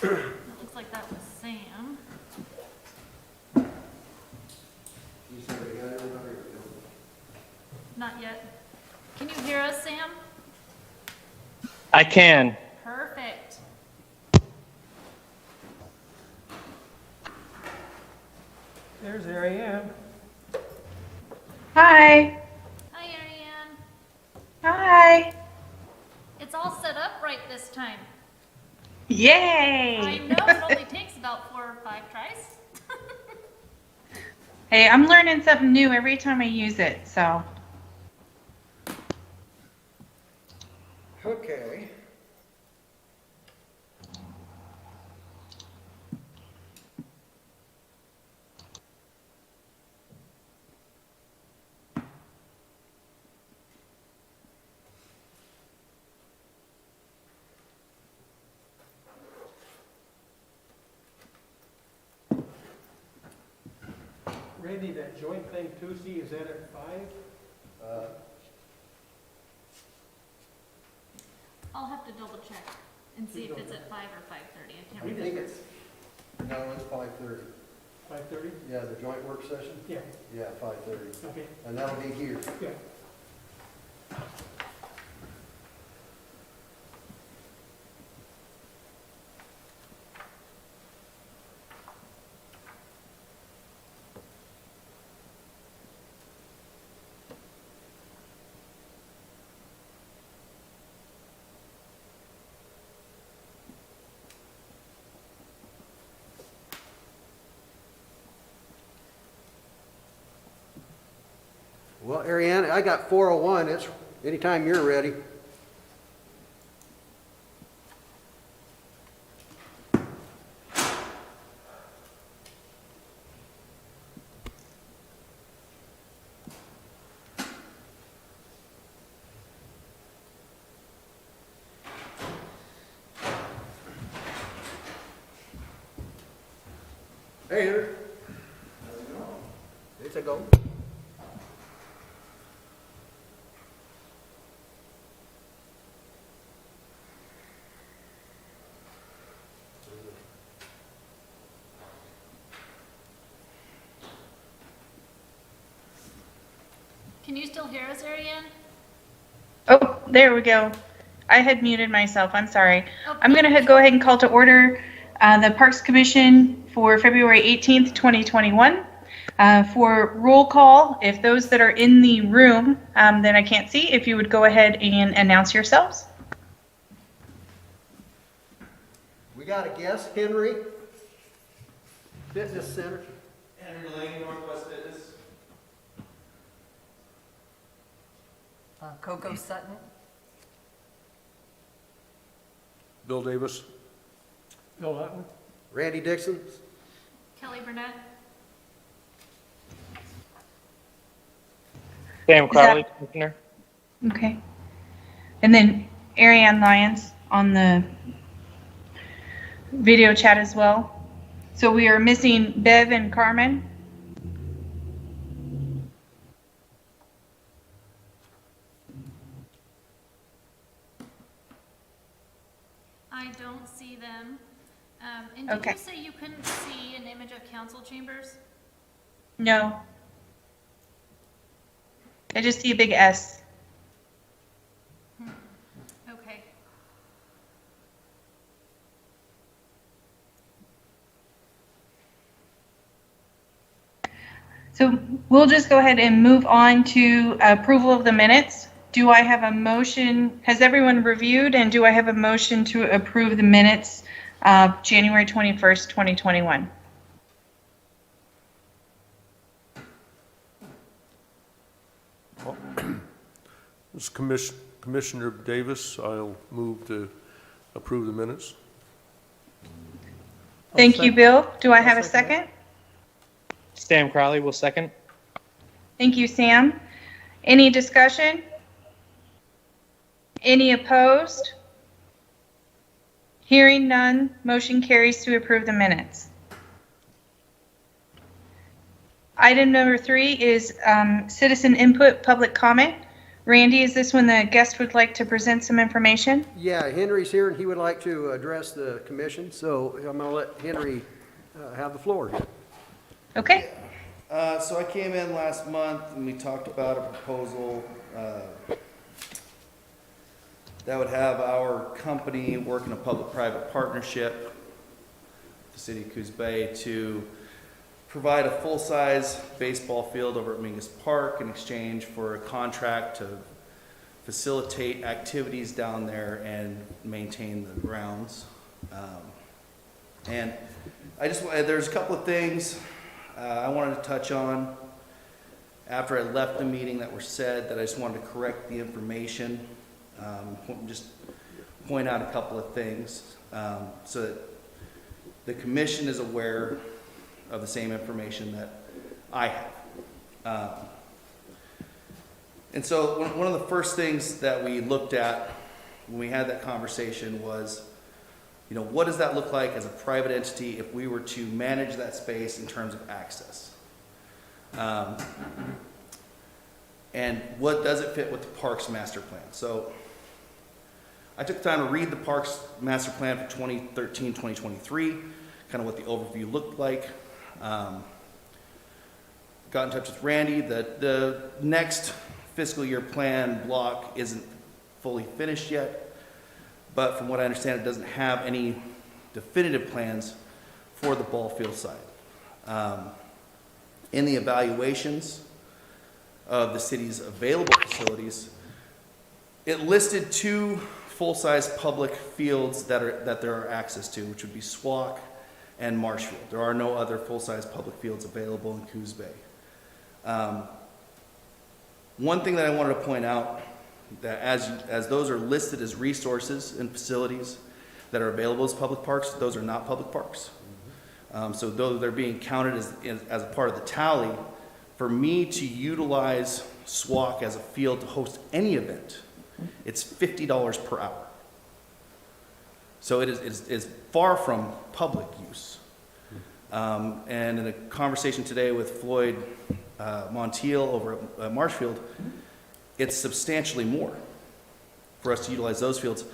It looks like that was Sam. You said we got everybody? Not yet. Can you hear us, Sam? I can. Perfect. There's Ariane. Hi. Hi, Ariane. Hi. It's all set up right this time. Yay. I know it only takes about 4 or 5 tries. Hey, I'm learning something new every time I use it, so. Okay. Randy, that joint thing Tuesday, is that at 5? I'll have to double check and see if it's at 5 or 5:30. I can't I remember. think it's, no, it's 5:30. 5:30? Yeah, the joint work session? Yeah, Yeah, 5:30. okay, And that'll be here. yeah. Well, Ariane, I got 4:01. It's anytime you're ready. Hey, Henry. How's it going? It's a go. Can you still hear us, Ariane? Oh, there we go. I had muted myself. I'm sorry. Oh, I'm going to go ahead and call to order the Parks Commission for February 18th, 2021. For roll call, if those that are in the room that I can't see, if you would go ahead and announce yourselves. We got a guest, Henry. Fitness Center. Henry Lane, Northwest Fitness. Coco Sutton. Bill Davis. Bill Hutton? Randy Dixon. Kelly Burnett? Sam Crowley, Commissioner. Okay. And then Ariane Lyons on the video chat as well. So we are missing Bev and Carmen. I don't see them. And did Okay. you say you couldn't see an image of council chambers? No. I just see a big S. Okay. So we'll just go ahead and move on to approval of the minutes. Do I have a motion? Has everyone reviewed, and do I have a motion to approve the minutes of January 21st, 2021? This is Commissioner Davis. I'll move to approve the minutes. Thank you, Bill. Do I have a second? Sam Crowley will second. Thank you, Sam. Any discussion? Any opposed? Hearing none, motion carries to approve the minutes. Item number 3 is citizen input, public comment. Randy, is this when the guest would like to present some information? Yeah, Henry's here and he would like to address the commission, so I'm gonna let Henry have the floor here. Okay. So I came in last month and we talked about a proposal that would have our company work in a public-private partnership with the city of Coos Bay to provide a full-size baseball field over at Mingus Park in exchange for a contract to facilitate activities down there and maintain the grounds. And there's a couple of things I wanted to touch on after I left the meeting that were said that I just wanted to correct the information. Just point out a couple of things so that the commission is aware of the same information that I have. And so one of the first things that we looked at when we had that conversation was, what does that look like as a private entity if we were to manage that space in terms of access? And what does it fit with the Parks Master Plan? So I took the time to read the Parks Master Plan for 2013-2023, kind of what the overview looked like. Got in touch with Randy. The next fiscal year plan block isn't fully finished yet, but from what I understand, it doesn't have any definitive plans for the ball field side. In the evaluations of the city's available facilities, it listed 2 full-size public fields that there are access to, which would be SWAC and Marshfield. There are no other full-size public fields available in Coos Bay. One thing that I wanted to point out, that as those are listed as resources and facilities that are available as public parks, those are not public parks. So though they're being counted as a part of the tally, for me to utilize SWAC as a field to host any event, it's $50 per hour. So it is far from public use. And in a conversation today with Floyd Montiel over at Marshfield, it's substantially more for us to utilize those fields,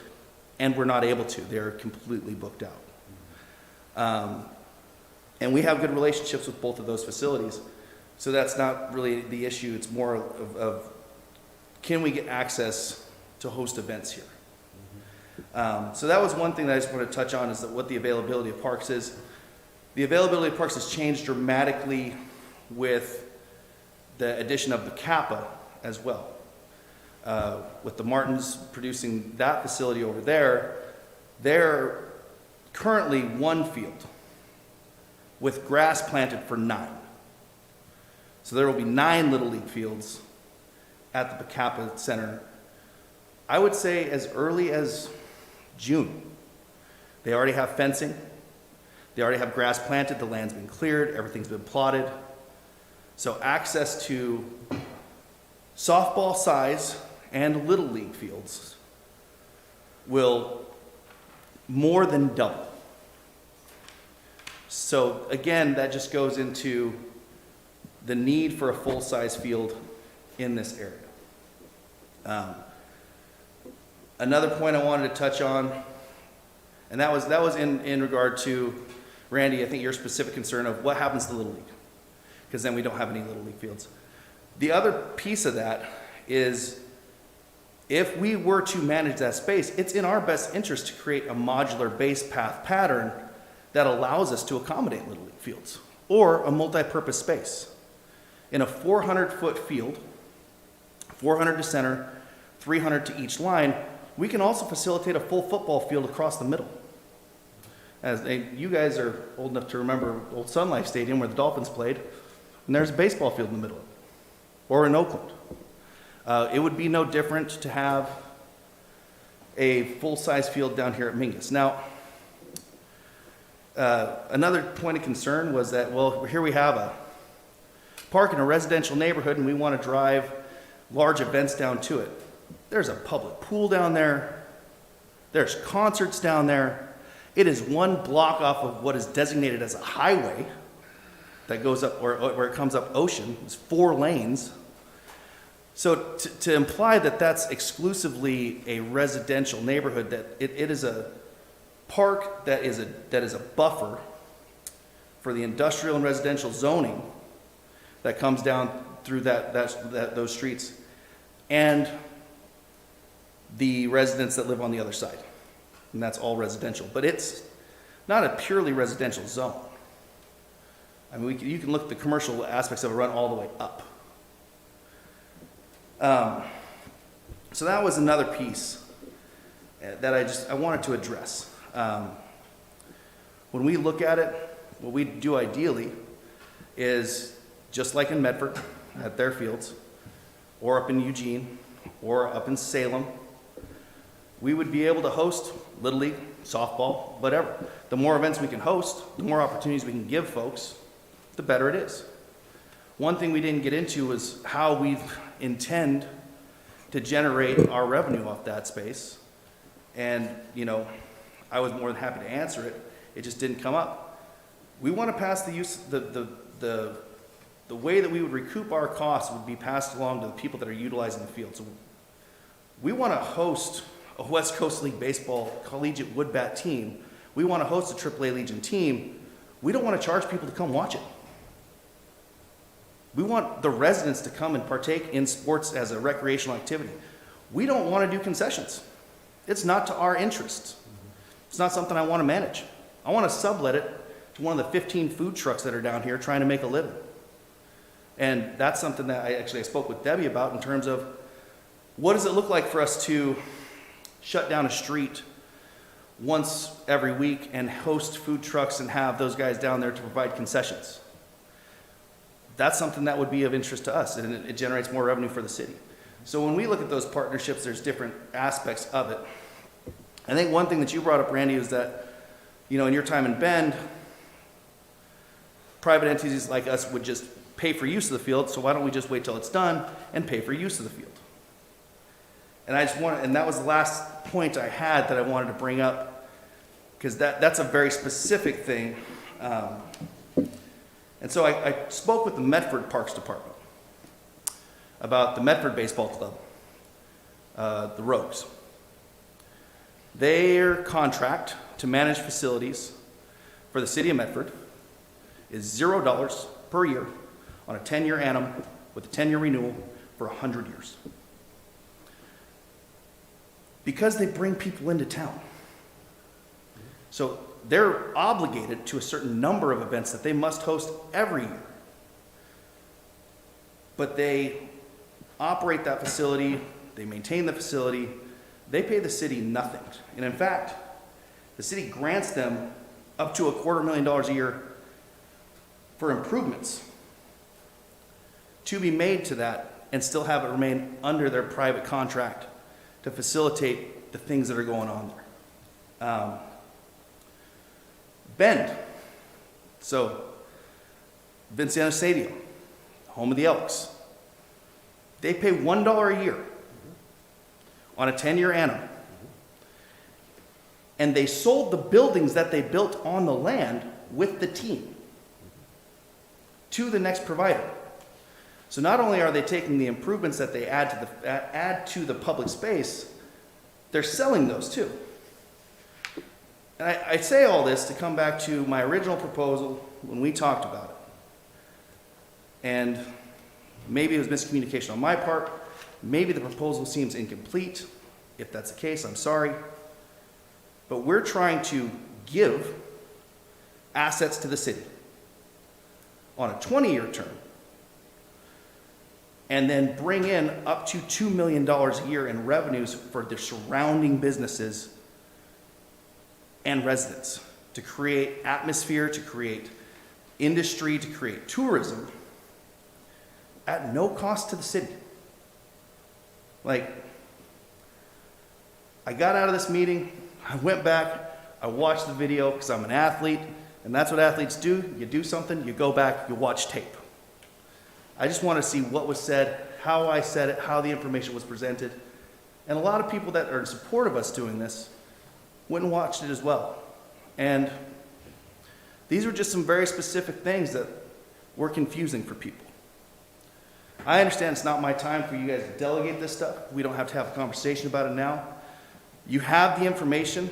and we're not able to. They're completely booked out. And we have good relationships with both of those facilities, so that's not really the issue. It's more of can we get access to host events here? So that was one thing that I just wanted to touch on, is that what the availability of parks is. The availability of parks has changed dramatically with the addition of the Kappa as well. With the Martins producing that facility over there, they're currently 1 field with grass planted for 9. So there will be 9 Little League fields at the Kappa Center, I would say as early as June. They already have fencing. They already have grass planted. The land's been cleared. Everything's been plotted. So access to softball size and Little League fields will more than double. So again, that just goes into the need for a full-size field in this area. Another point I wanted to touch on, and that was in regard to, Randy, I think your specific concern of what happens to Little League, because then we don't have any Little League fields. The other piece of that is, if we were to manage that space, it's in our best interest to create a modular base path pattern that allows us to accommodate Little League fields, or a multi-purpose space. In a 400-foot field, 400 to center, 300 to each line, we can also facilitate a full football field across the middle. You guys are old enough to remember old Sun Life Stadium where the Dolphins played, and there's a baseball field in the middle of it, or in Oakland. It would be no different to have a full-size field down here at Mingus. Now, another point of concern was that, well, here we have a park in a residential neighborhood and we want to drive large events down to it. There's a public pool down there. There's concerts down there. It is 1 block off of what is designated as a highway that goes up, or where it comes up Ocean. It's 4 lanes. So to imply that that's exclusively a residential neighborhood, that it is a park that is a buffer for the industrial and residential zoning that comes down through those streets, and the residents that live on the other side. And that's all residential. But it's not a purely residential zone. I mean, you can look at the commercial aspects of it, run all the way up. So that was another piece that I wanted to address. When we look at it, what we do ideally is, just like in Medford, at their fields, or up in Eugene, or up in Salem, we would be able to host Little League, softball, whatever. The more events we can host, the more opportunities we can give folks, the better it is. One thing we didn't get into was how we intend to generate our revenue off that space. And, you know, I was more than happy to answer it. It just didn't come up. We want to pass the use, the way that we would recoup our costs would be passed along to the people that are utilizing the field. So we want to host a West Coast League Baseball collegiate wood bat team. We want to host a AAA Legion team. We don't want to charge people to come watch it. We want the residents to come and partake in sports as a recreational activity. We don't want to do concessions. It's not to our interest. It's not something I want to manage. I want to sublet it to one of the 15 food trucks that are down here trying to make a living. And that's something that I spoke with Debbie about in terms of what does it look like for us to shut down a street once every week and host food trucks and have those guys down there to provide concessions. That's something that would be of interest to us, and it generates more revenue for the city. So when we look at those partnerships, there's different aspects of it. I think one thing that you brought up, Randy, is that, you know, in your time in Bend, private entities like us would just pay for use of the field, so why don't we just wait till it's done and pay for use of the field? And and that was the last point I had that I wanted to bring up, because that's a very specific thing. And so I spoke with the Medford Parks Department about the Medford Baseball Club, the Rogues. Their contract to manage facilities for the city of Medford is $0 per year on a 10-year annum with a 10-year renewal for 100 years. Because they bring people into town. So they're obligated to a certain number of events that they must host every year. But they operate that facility, they maintain the facility, they pay the city nothing. And in fact, the city grants them up to $250,000 a year for improvements to be made to that and still have it remain under their private contract to facilitate the things that are going on there. Bend. So, Vinciana Stadium, home of the Elks. They pay $1 a year on a 10-year annum. And they sold the buildings that they built on the land with the team to the next provider. So not only are they taking the improvements that they add to the public space, they're selling those too. And I say all this to come back to my original proposal when we talked about it. And maybe it was miscommunication on my part. Maybe the proposal seems incomplete. If that's the case, I'm sorry. But we're trying to give assets to the city on a 20-year term and then bring in up to $2 million a year in revenues for the surrounding businesses and residents, to create atmosphere, to create industry, to create tourism at no cost to the city. Like, I got out of this meeting, I went back, I watched the video because I'm an athlete, and that's what athletes do. You do something, you go back, you watch tape. I just want to see what was said, how I said it, how the information was presented. And a lot of people that are in support of us doing this went and watched it as well. And these were just some very specific things that were confusing for people. I understand it's not my time for you guys to delegate this stuff. We don't have to have a conversation about it now. You have the information.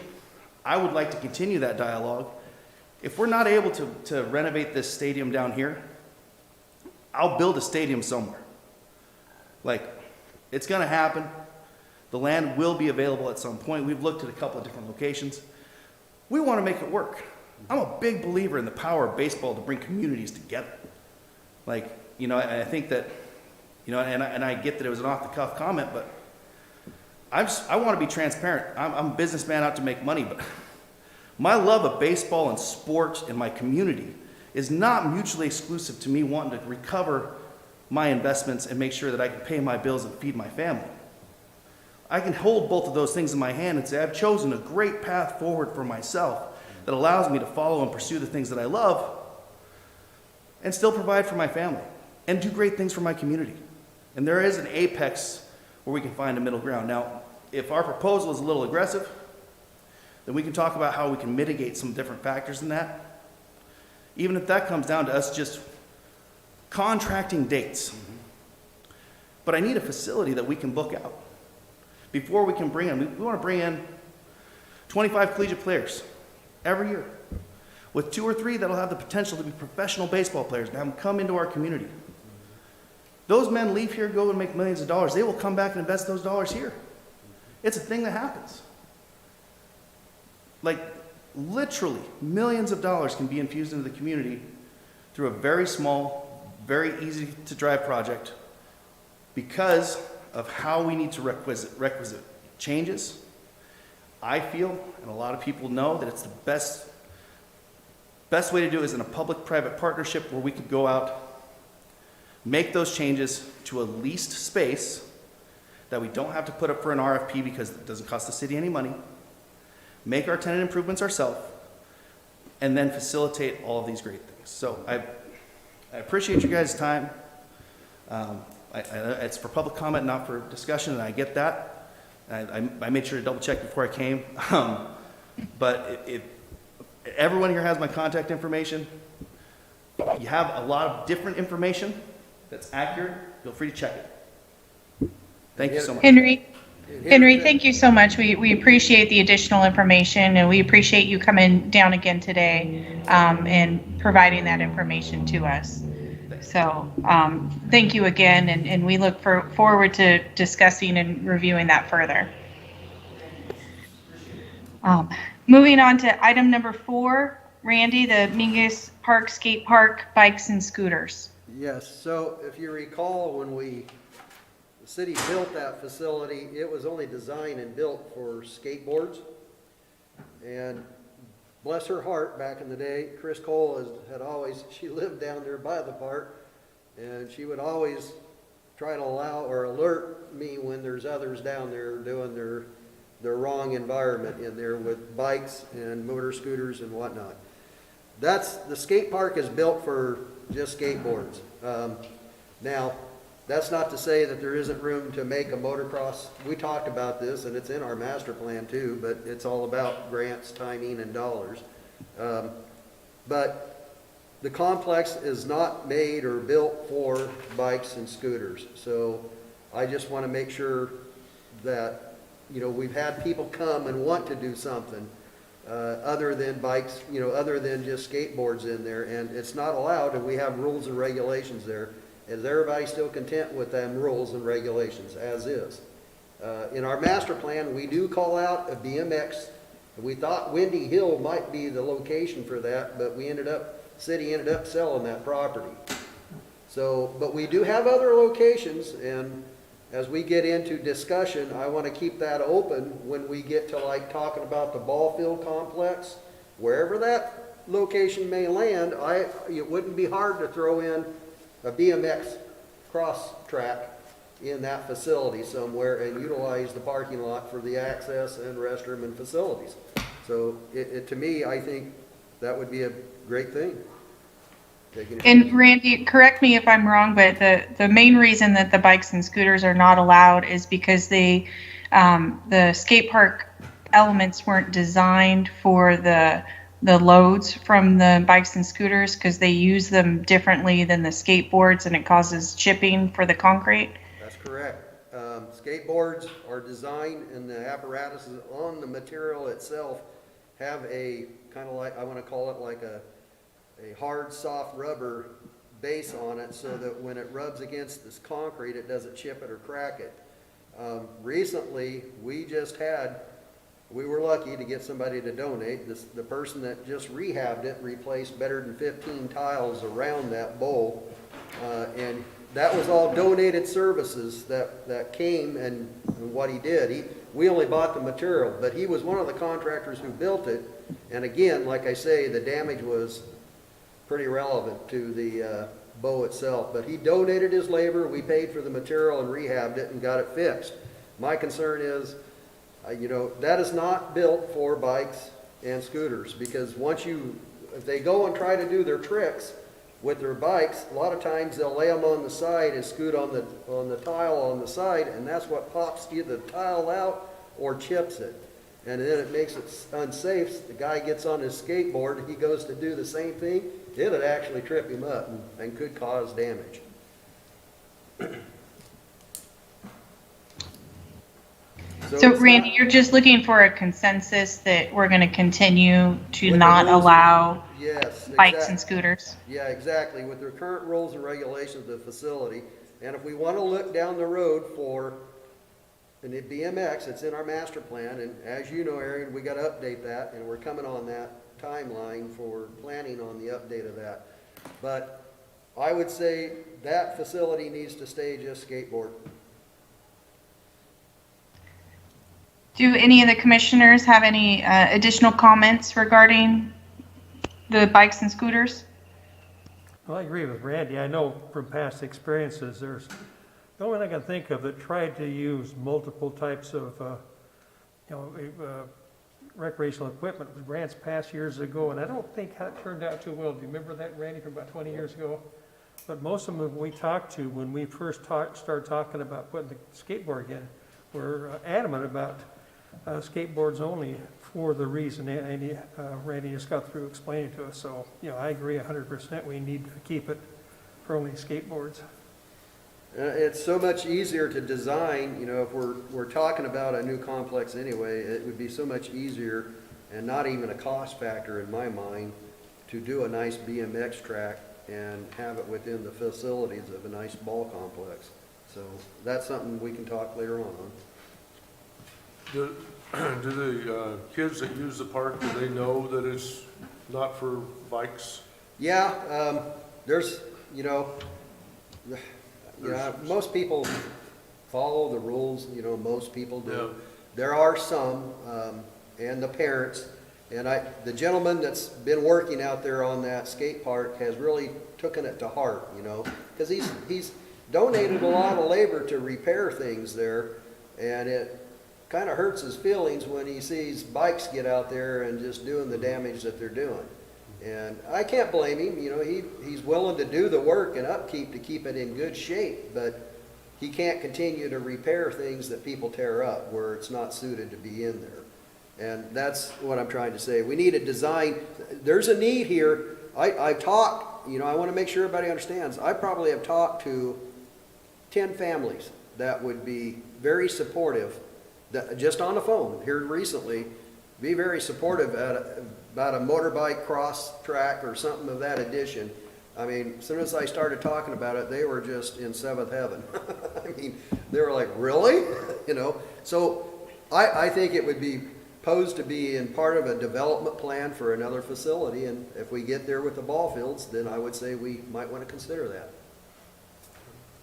I would like to continue that dialogue. If we're not able to renovate this stadium down here, I'll build a stadium somewhere. Like, it's gonna happen. The land will be available at some point. We've looked at a couple of different locations. We wanna make it work. I'm a big believer in the power of baseball to bring communities together. Like, you know, I think that, you know, and I get that it was an off-the-cuff comment, but I want to be transparent. I'm a businessman out to make money, but my love of baseball and sports in my community is not mutually exclusive to me wanting to recover my investments and make sure that I can pay my bills and feed my family. I can hold both of those things in my hand and say, I've chosen a great path forward for myself that allows me to follow and pursue the things that I love and still provide for my family and do great things for my community. And there is an apex where we can find a middle ground. Now, if our proposal is a little aggressive, then we can talk about how we can mitigate some different factors in that. Even if that comes down to us just contracting dates. But I need a facility that we can book out. Before we can bring in, we want to bring in 25 collegiate players every year, with 2 or 3 that'll have the potential to be professional baseball players and have them come into our community. Those men leave here, go and make millions of dollars. They will come back and invest those dollars here. It's a thing that happens. Like, literally, millions of dollars can be infused into the community through a very small, very easy to drive project because of how we need to requisite changes. I feel, and a lot of people know, that it's the best way to do it is in a public-private partnership where we could go out, make those changes to a leased space that we don't have to put up for an RFP because it doesn't cost the city any money, make our tenant improvements ourselves, and then facilitate all of these great things. So I appreciate you guys' time. It's for public comment, not for discussion, and I get that. I made sure to double check before I came. But if everyone here has my contact information, you have a lot of different information that's accurate, feel free to check it. Thank you so much. Henry, thank you so much. We appreciate the additional information, and we appreciate you coming down again today and providing that information to us. So thank you again, and we look forward to discussing and reviewing that further. Moving on to item number 4, Randy, the Mingus Park Skate Park bikes and scooters. Yes, so if you recall, when the city built that facility, it was only designed and built for skateboards. And bless her heart, back in the day, Chris Cole she lived down there by the park, and she would always try to alert me when there's others down there doing their wrong environment in there with bikes and motor scooters and whatnot. The skate park is built for just skateboards. Now, that's not to say that there isn't room to make a motocross. We talked about this, and it's in our master plan too, but it's all about grants, timing, and dollars. But the complex is not made or built for bikes and scooters. So I just want to make sure that, we've had people come and want to do something other than bikes, other than just skateboards in there, and it's not allowed, and we have rules and regulations there. Is everybody still content with them rules and regulations as is? In our master plan, we do call out a BMX. We thought Windy Hill might be the location for that, but city ended up selling that property. So, but we do have other locations, and as we get into discussion, I want to keep that open when we get to talking about the ball field complex. Wherever that location may land, it wouldn't be hard to throw in a BMX cross track in that facility somewhere and utilize the parking lot for the access and restroom and facilities. So to me, I think that would be a great thing. And Randy, correct me if I'm wrong, but the main reason that the bikes and scooters are not allowed is because the skate park elements weren't designed for the the loads from the bikes and scooters because they use them differently than the skateboards and it causes chipping for the concrete? That's correct. Skateboards are designed and the apparatuses on the material itself have a kind of like, I want to call it like a hard, soft rubber base on it so that when it rubs against this concrete, it doesn't chip it or crack it. Recently, we were lucky to get somebody to donate. The person that just rehabbed it replaced better than 15 tiles around that bowl. And that was all donated services that came and what he did. We only bought the material, but he was one of the contractors who built it. And again, like I say, the damage was pretty relevant to the bow itself. But he donated his labor, we paid for the material and rehabbed it and got it fixed. My concern is, that is not built for bikes and scooters because if they go and try to do their tricks with their bikes, a lot of times they'll lay them on the side and scoot on the tile on the side, and that's what pops either the tile out or chips it. And then it makes it unsafe. The guy gets on his skateboard, he goes to do the same thing, it'll actually trip him up and could cause damage. So it's Randy, not- you're just looking for a consensus that we're going to continue to With the not rules- allow Yes, bikes and exactly. scooters? Yeah, exactly, with their current rules and regulations of the facility. And if we want to look down the road for an BMX, it's in our master plan, and as you know, Aaron, we got to update that, and we're coming on that timeline for planning on the update of that. But I would say that facility needs to stay just skateboard. Do any of the commissioners have any additional comments regarding the bikes and scooters? Well, I agree with Randy. I know from past experiences, the only one I can think of that tried to use multiple types of, recreational equipment was Grants Pass years ago, and I don't think that turned out too well. Do you remember that, Randy, from about 20 years ago? But most of them we talked to when we first started talking about putting the skateboard in were adamant about skateboards only for the reason Randy just got through explaining to us. So, I agree 100%. We need to keep it for only skateboards. It's so much easier to design, if we're talking about a new complex anyway, it would be so much easier and not even a cost factor in my mind to do a nice BMX track and have it within the facilities of a nice ball complex. So that's something we can talk later on. Do the kids that use the park, do they know that it's not for bikes? Yeah, there's, most people follow the rules, most people do. Yeah. There are some, and the parents, and the gentleman that's been working out there on that skate park has really taken it to heart, because he's donated a lot of labor to repair things there, and it kind of hurts his feelings when he sees bikes get out there and just doing the damage that they're doing. And I can't blame him, he's willing to do the work and upkeep to keep it in good shape, but he can't continue to repair things that people tear up where it's not suited to be in there. And that's what I'm trying to say. We need a design. There's a need here. I've talked, I want to make sure everybody understands. I probably have talked to 10 families that would be very supportive, just on the phone here recently, be very supportive about a motorbike cross track or something of that addition. I mean, as soon as I started talking about it, they were just in seventh heaven. I mean, they were like, really? So I think it would be posed to be in part of a development plan for another facility, and if we get there with the ball fields, then I would say we might want to consider that.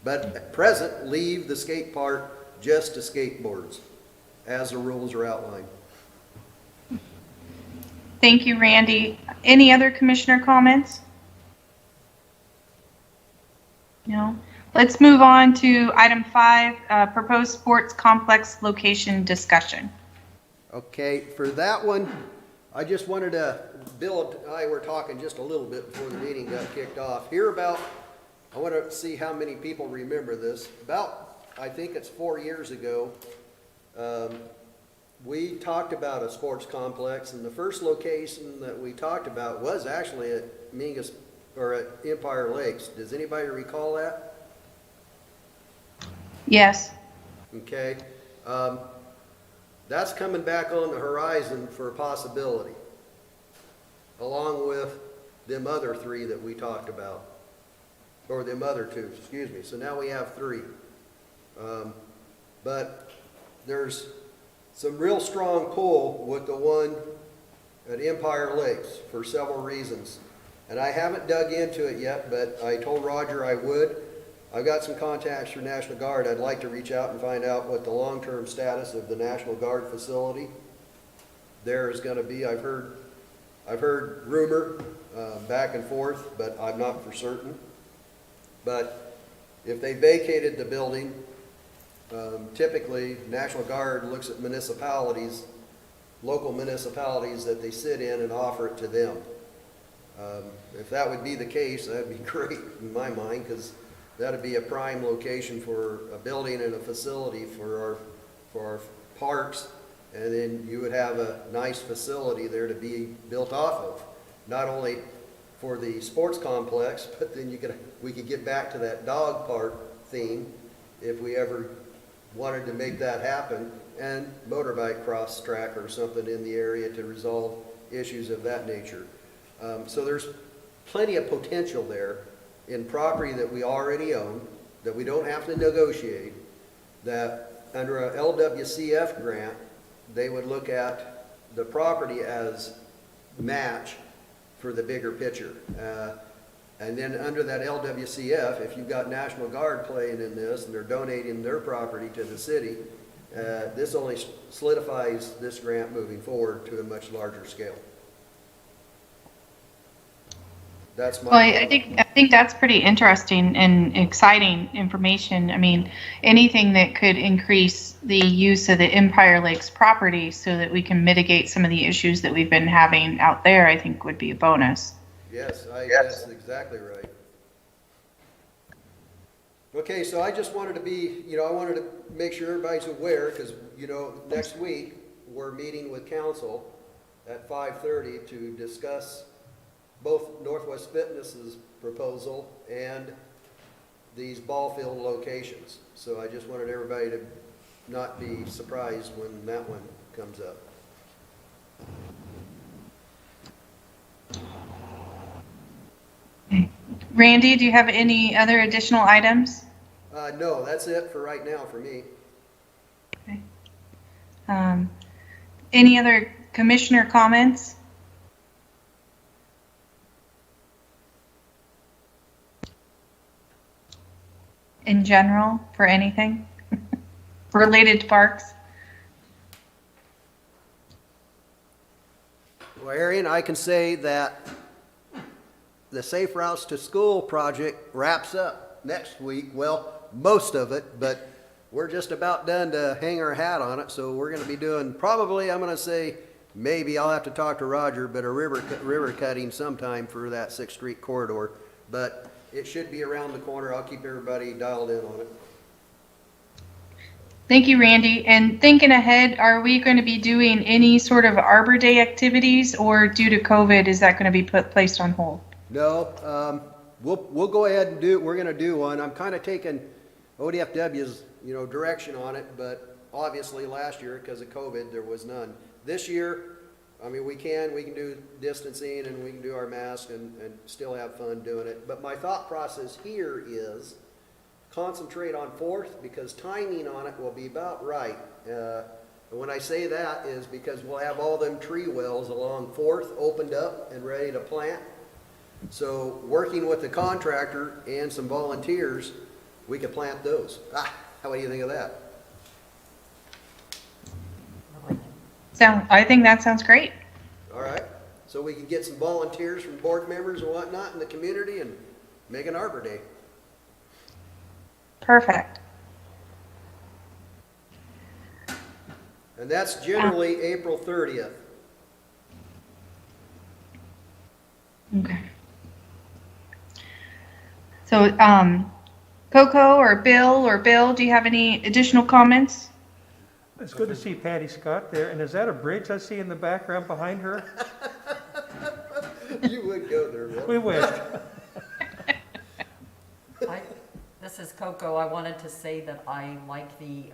But at present, leave the skate park just to skateboards, as the rules are outlined. Thank you, Randy. Any other commissioner comments? No. Let's move on to item 5, proposed sports complex location discussion. Okay, for that one, I just wanted to, Bill and I were talking just a little bit before the meeting got kicked off. I want to see how many people remember this. About, I think it's 4 years ago, we talked about a sports complex, and the first location that we talked about was actually at Mingus, or at Empire Lakes. Does anybody recall that? Yes. Okay. That's coming back on the horizon for a possibility, along with them other three that we talked about, or them other two, excuse me. So now we have three. But there's some real strong pull with the one at Empire Lakes for several reasons. And I haven't dug into it yet, but I told Roger I would. I've got some contacts for National Guard. I'd like to reach out and find out what the long-term status of the National Guard facility there is going to be. I've heard rumor back and forth, but I'm not for certain. But if they vacated the building, typically National Guard looks at municipalities, local municipalities that they sit in, and offer it to them. If that would be the case, that'd be great in my mind, because that'd be a prime location for a building and a facility for our parks, and then you would have a nice facility there to be built off of, not only for the sports complex, but then we could get back to that dog park theme if we ever wanted to make that happen, and motorbike cross track or something in the area to resolve issues of that nature. So there's plenty of potential there in property that we already own, that we don't have to negotiate, that under a LWCF grant, they would look at the property as match for the bigger picture. And then under that LWCF, if you've got National Guard playing in this and they're donating their property to the city, this only solidifies this grant moving forward to a much larger scale. That's my. Well, I think that's pretty interesting and exciting information. I mean, anything that could increase the use of the Empire Lakes property so that we can mitigate some of the issues that we've been having out there, I think would be a bonus. Yes, that's exactly right. Okay, so I just wanted to be, I wanted to make sure everybody's aware, because, next week, we're meeting with council at 5:30 to discuss both Northwest Fitness's proposal and these ball field locations. So I just wanted everybody to not be surprised when that one comes up. Randy, do you have any other additional items? No, that's it for right now for me. Okay. Any other commissioner comments? In general, for anything related to parks? Well, Arian, I can say that the Safe Routes to School project wraps up next week. Well, most of it, but we're just about done to hang our hat on it. So we're going to be doing probably, I'm going to say, maybe I'll have to talk to Roger, but a river cutting sometime for that 6th Street corridor. But it should be around the corner. I'll keep everybody dialed in on it. Thank you, Randy. And thinking ahead, are we going to be doing any sort of Arbor Day activities, or due to COVID, is that going to be placed on hold? No, we'll go ahead and we're going to do one. I'm kind of taking ODFW's, direction on it, but obviously last year, because of COVID, there was none. This year, I mean, we can do distancing and we can do our mask and still have fun doing it. But my thought process here is concentrate on 4th, because timing on it will be about right. And when I say that is because we'll have all them tree wells along 4th opened up and ready to plant. So working with the contractor and some volunteers, we could plant those. How do you think of that? I think that sounds great. All right. So we can get some volunteers from board members and whatnot in the community and make an Arbor Day. Perfect. And that's generally April 30th. Okay. So, Coco or Bill, do you have any additional comments? It's good to see Patty Scott there, and is that a bridge I see in the background behind her? You would go there, Will. We wished. This is Coco. I wanted to say that I like the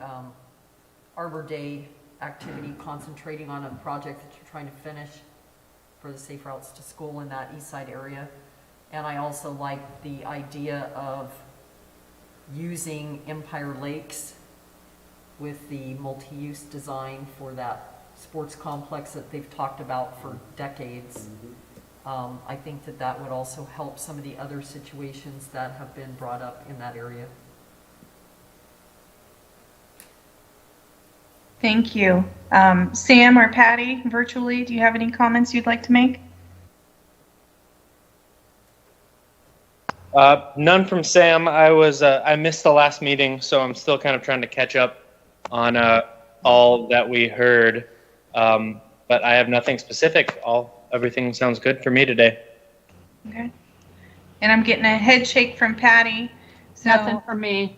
Arbor Day activity, concentrating on a project that you're trying to finish for the safe routes to school in that east side area. And I also like the idea of using Empire Lakes with the multi-use design for that sports complex that they've talked about for decades. I think that that would also help some of the other situations that have been brought up in that area. Thank you. Sam or Patty, virtually, do you have any comments you'd like to make? None from Sam. I missed the last meeting, so I'm still kind of trying to catch up on all that we heard. But I have nothing specific. Everything sounds good for me today. Okay. And I'm getting a head shake from Patty. So, Nothing for me.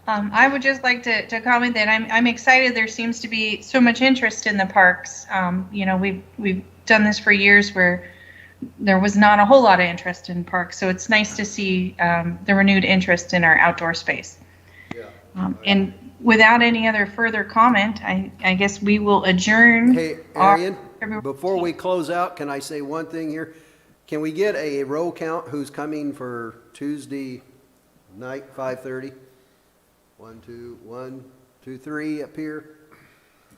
I would just like to comment that I'm excited. There seems to be so much interest in the parks. You know, we've done this for years where there was not a whole lot of interest in parks. So it's nice to see the renewed interest in our outdoor space. Yeah. And without any other further comment, I guess we will adjourn. Hey, our Arian, February before we close out, can I say one thing here? Can we get a roll count who's coming for Tuesday night, 5:30? 1, 2, 3 up here.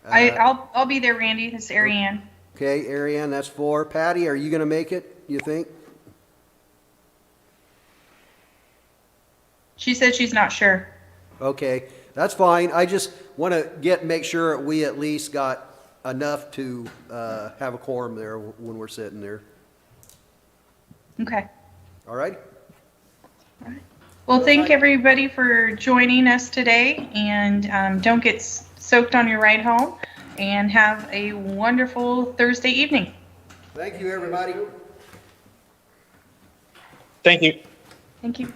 I'll be there, Randy. This is Ariane. Okay, Ariane, that's 4. Patty, are you gonna make it, you think? She said she's not sure. Okay, that's fine. I just want to make sure we at least got enough to have a quorum there when we're sitting there. Okay. All right? Well, thank everybody for joining us today, and don't get soaked on your ride home, and have a wonderful Thursday evening. Thank you, everybody. Thank you. Thank you.